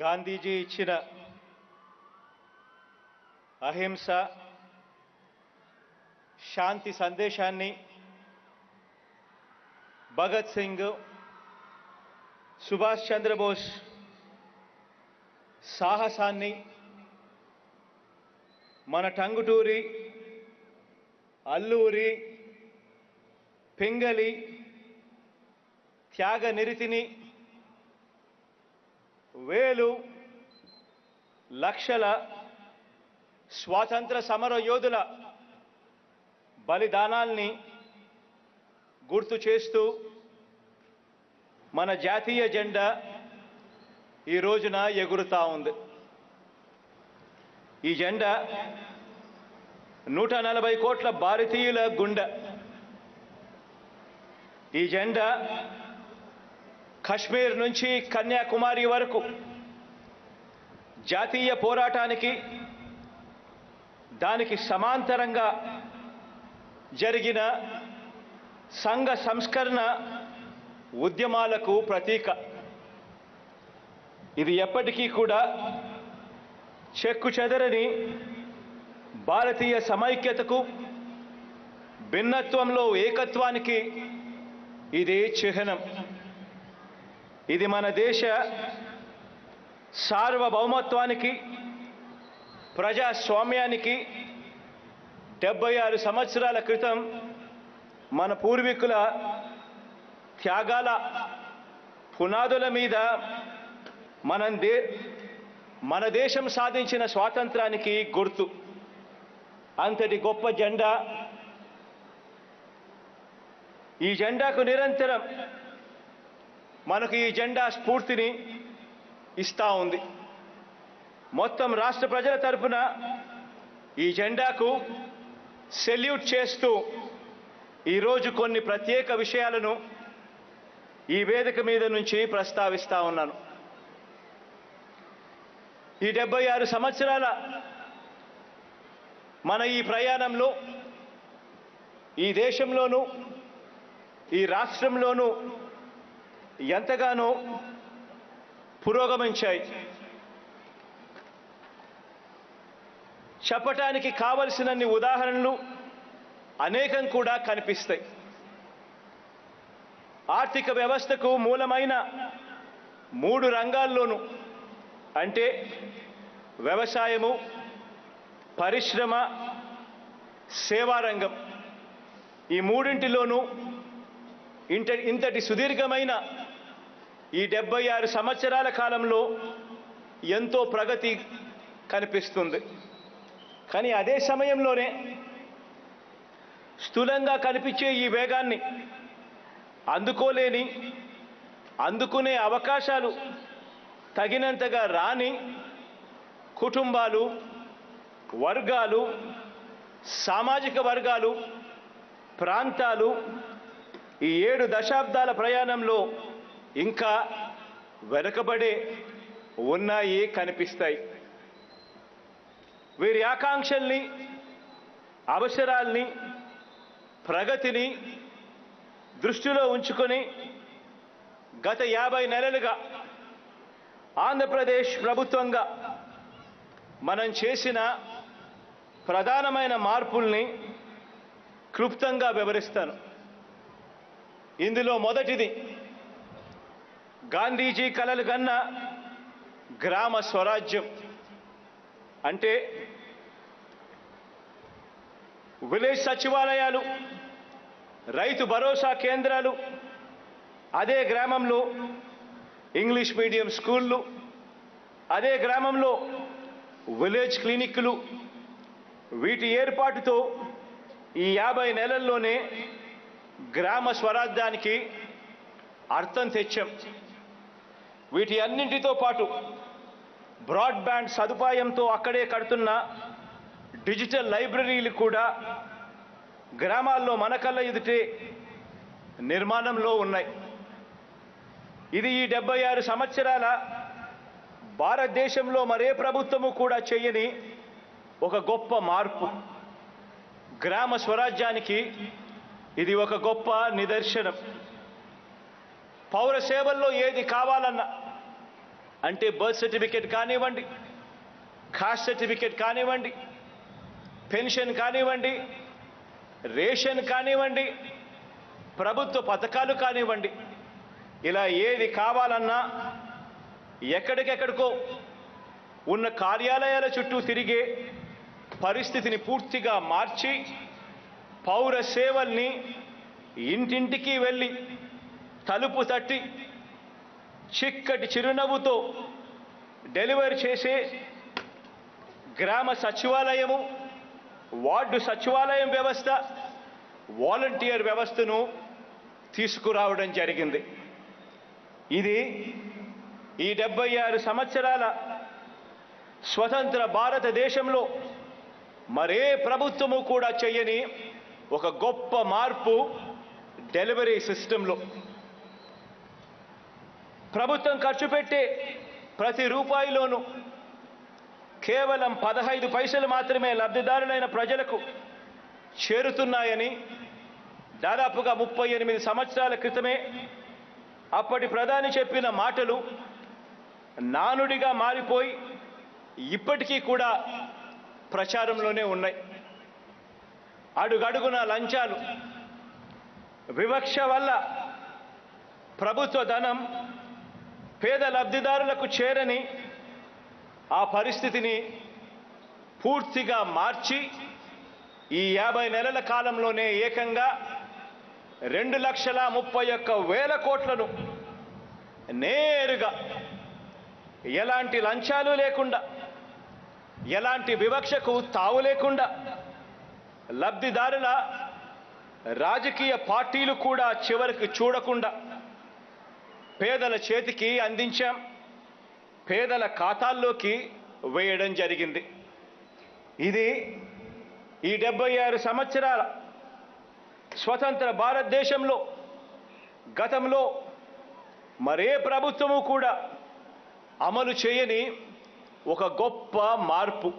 గాంధీజీ ఇచ్చిన అహింస శాంతి సందేశాన్ని భగత్ సింగ్ సుభాష్ చంద్రబోస్ సాహసాన్ని మన టంగుటూరి అల్లూరి పింగళి త్యాగ నిరతిని వేలు లక్షల స్వాతంత్ర సమర యోధుల బలిదానాల్ని గుర్తు చేస్తూ మన జాతీయ జెండా ఈ రోజున ఎగురుతా ఉంది. ఈ జెండా 140 కోట్ల భారతీయుల గుండె. ఈ జెండా కశ్మీర్ నుంచి కన్యాకుమారి వరకు జాతీయ పోరాటానికి దానికి సమాంతరంగా జరిగిన సంఘ సంస్కరణ ఉద్యమాలకు ప్రతీక. ఇది ఎప్పటికీ కూడా చెక్కు చెదరని భారతీయ సమైక్యతకు భిన్నత్వంలో ఏకత్వానికి ఇది చిహ్నం. ఇది మన దేశ సార్వభౌమత్వానికి ప్రజాస్వామ్యానికి 76 సంవత్సరాల క్రితం మన పూర్వీకుల త్యాగాల పునాదుల మీద మన దేశం సాధించిన స్వాతంత్రానికి గుర్తు. అంతటి గొప్ప జెండా. ఈ జెండాకు నిరంతరం మనకు ఈ జెండా స్ఫూర్తిని ఇస్తా ఉంది. మొత్తం రాష్ట్ర ప్రజల తరపున ఈ జెండాకు సెల్యూట్ చేస్తూ ఈరోజు కొన్ని ప్రత్యేక విషయాలను ఈ వేదిక మీద నుంచి ప్రస్తావిస్తా ఉన్నాను. ఈ 76 సంవత్సరాల మన ఈ ప్రయాణంలో ఈ దేశంలోనూ ఈ రాష్ట్రంలోనూ ఎంతగానో పురోగమించాయి. చెప్పటానికి కావలసినన్ని ఉదాహరణలు అనేకం కూడా కనిపిస్తాయి. ఆర్థిక వ్యవస్థకు మూలమైన 3 రంగాల్లోనూ, అంటే వ్యవసాయము, పరిశ్రమ, సేవారంగం, ఈ మూడింటిలోనూ ఇంతటి సుదీర్ఘమైన ఈ 76 సంవత్సరాల కాలంలో ఎంతో ప్రగతి కనిపిస్తుంది. కానీ అదే సమయంలోనే స్థూలంగా కనిపించే ఈ వేగాన్ని అందుకునే అవకాశాలు తగినంతగా రాని కుటుంబాలు, వర్గాలు, సామాజిక వర్గాలు, ప్రాంతాలు ఈ 7 దశాబ్దాల ప్రయాణంలో ఇంకా వెనుకబడే ఉన్నాయి కనిపిస్తాయి. వీరి ఆకాంక్షల్ని, అవసరాల్ని, ప్రగతిని దృష్టిలో ఉంచుకొని గత 50 నెలలుగా ఆంధ్రప్రదేశ్ ప్రభుత్వంగా మనం చేసిన ప్రధానమైన మార్పుల్ని క్లుప్తంగా వివరిస్తాను. ఇందులో మొదటిది గాంధీజీ కలలు కన్న గ్రామ స్వరాజ్యం. అంటే విలేజ్ సచివాలయాలు, రైతు భరోసా కేంద్రాలు, అదే గ్రామంలో ఇంగ్లీష్ మీడియం స్కూళ్ళు, అదే గ్రామంలో విలేజ్ క్లినిక్లు, వీటి ఏర్పాటుతో ఈ 50 నెలల్లోనే గ్రామ స్వరాజ్యానికి అర్థం తెచ్చాం. వీటి అన్నింటితో పాటు బ్రాడ్బ్యాండ్ సదుపాయంతో అక్కడే కడుతున్న డిజిటల్ లైబ్రరీలు కూడా గ్రామాల్లో మన కళ్ళ ఎదుటే నిర్మాణంలో ఉన్నాయి. ఇది ఈ 76 సంవత్సరాల భారతదేశంలో మరే ప్రభుత్వము కూడా చేయని ఒక గొప్ప మార్పు. గ్రామ స్వరాజ్యానికి ఇది ఒక గొప్ప నిదర్శనం. పౌర సేవల్లో ఏది కావాలన్నా, అంటే బర్త్ సర్టిఫికేట్ కానివ్వండి, కాస్ట్ సర్టిఫికేట్ కానివ్వండి, పెన్షన్ కానివ్వండి, రేషన్ కానివ్వండి, ప్రభుత్వ పథకాలు కానివ్వండి, ఇలా ఏది కావాలన్నా ఎక్కడికెక్కడికో ఉన్న కార్యాలయాల చుట్టూ తిరిగే పరిస్థితిని పూర్తిగా మార్చి పౌర సేవల్ని ఇంటింటికి వెళ్ళి తలుపు తట్టి చిక్కటి చిరునవ్వుతో డెలివరీ చేసే గ్రామ సచివాలయము, వార్డు సచివాలయం వ్యవస్థ, వాలంటీర్ వ్యవస్థను తీసుకురావడం జరిగింది. ఇది ఈ 76 సంవత్సరాల స్వతంత్ర భారతదేశంలో మరే ప్రభుత్వము కూడా చేయని ఒక గొప్ప మార్పు డెలివరీ సిస్టంలో. ప్రభుత్వం ఖర్చు పెట్టే ప్రతి రూపాయిలోనూ కేవలం 15 పైసలు మాత్రమే లబ్ధిదారులైన ప్రజలకు చేరుతున్నాయని దాదాపుగా 38 సంవత్సరాల క్రితమే అప్పటి ప్రధాని చెప్పిన మాటలు నానుడిగా మారిపోయి ఇప్పటికీ కూడా ప్రచారంలోనే ఉన్నాయి. అడుగడుగున లంచాలు, వివక్ష వల్ల ప్రభుత్వ ధనం పేద లబ్ధిదారులకు చేరని ఆ పరిస్థితిని పూర్తిగా మార్చి ఈ 50 నెలల కాలంలోనే ఏకంగా 2,31,000 కోట్లను నేరుగా ఎలాంటి లంచాలు లేకుండా, ఎలాంటి వివక్షకు తావు లేకుండా, లబ్ధిదారుల రాజకీయ పార్టీలు కూడా చివరికి చూడకుండా పేదల చేతికి అందించాం, పేదల ఖాతాల్లోకి వేయడం జరిగింది. ఇది ఈ 76 సంవత్సరాల స్వతంత్ర భారతదేశంలో గతంలో మరే ప్రభుత్వము కూడా అమలు చేయని ఒక గొప్ప మార్పు.